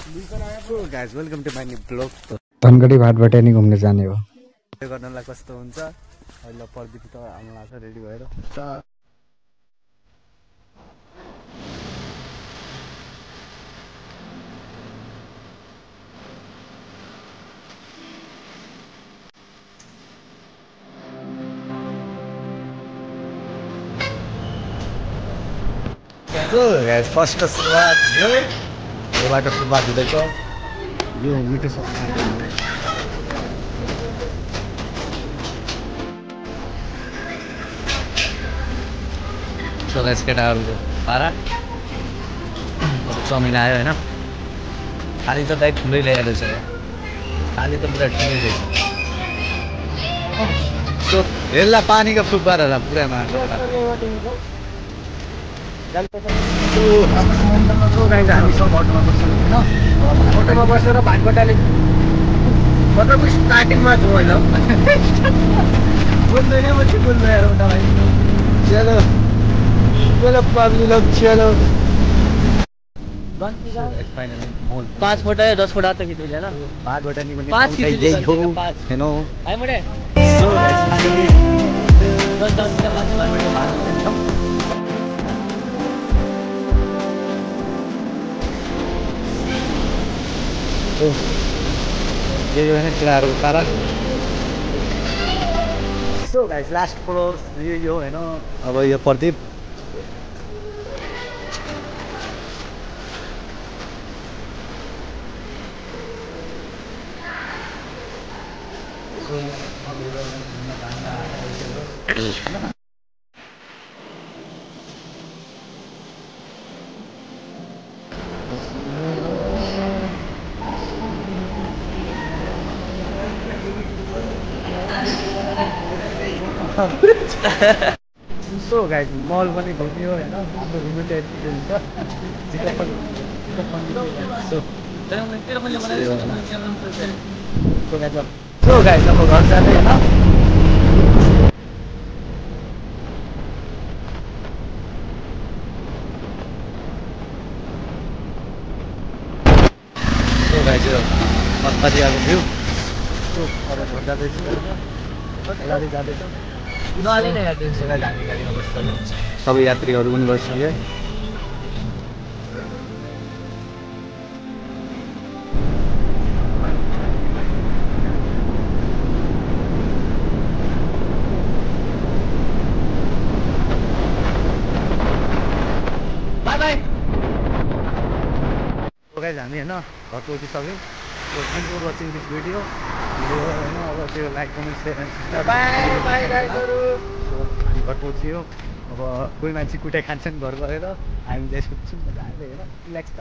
Guys welcome to my new blog. Dhangadhi भाटबाट नि घुम्न जाने हो। त्यो गर्नलाई कस्तो हुन्छ अहिले प्रदीप त आउनु लाग्छ रेडी भएर। गाइस फर्स्ट सुरुवात योबाट सुरुवात हुँदैछ। यो मिठो सब्जी गाइस केटाहरूको पारा चाउमिन आयो होइन। खाली त दाइ ठुलै ल्याएर रहेछ, खाली त पुरा ठुलै रहेछ। सो हेर्ला पानीको फुब्बारा पुरामा हामी सब अटोमा बस्छौँ होइन। अटोमा बसेर भाटबटाले मतलब स्टार्टिङमा छु होइन, बोल्दैन पछि बोल्नु यार उता चलो चलो पब्लिक लोग चलो। 5 फुट है 10 फुट आता कि तुझे ना 5 बटा नहीं बने 5 की है नो आई मोड़े सो 10 का 5 ये जो है केटाहरूको कारण। सो गाइस लास्ट फ्लोर यो होइन। अब यो प्रदीप सो गाइस मल पनि घुम्यो होइन। हाम्रो घुम्नु त यति हुन्छ सो गाइस अब घर जाँदै होइन। सो गाइस यो मत्तारियाको भ्यू। सो अब घर जाँदैछु गाडी जाँदैछ। सबै यात्रीहरू पनि बसिसके। By by. गाइस हामी होइन घर पुगिसक्यौँ। Thank you for watching this video होइन। अब त्यो लाइक कमेन्ट सेयर हामी घर पुग्छौँ। अब कोही मान्छे कुटाइ खान्छन् घर गएर, हामी चाहिँ सुत्छौँ मजाले होइन रिल्याक्स